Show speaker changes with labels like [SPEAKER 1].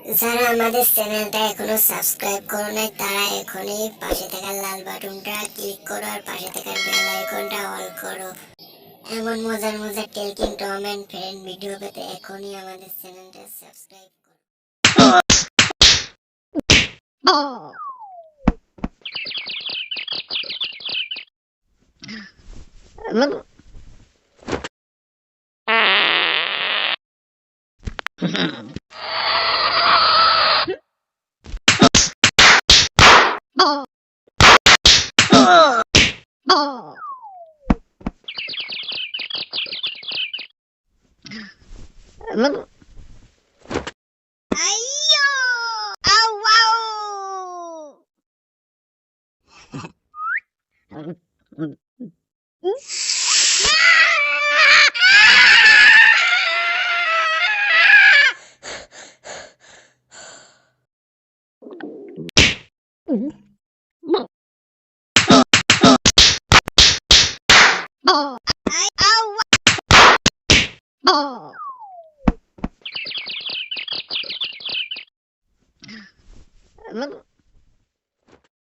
[SPEAKER 1] যারা আমাদের চ্যানেলটা এখনো সাবস্ক্রাইব করো নাই তারা এখনই পাশে থাকা লাল বাটনটা ক্লিক করো আর পাশে থাকা বেল আইকনটা অল করো। এমন মজার মজার talking Tom and friend video পেতে এখনই আমাদের চ্যানেলটা সাবস্ক্রাইব করো। Ayo! Au wow! Au!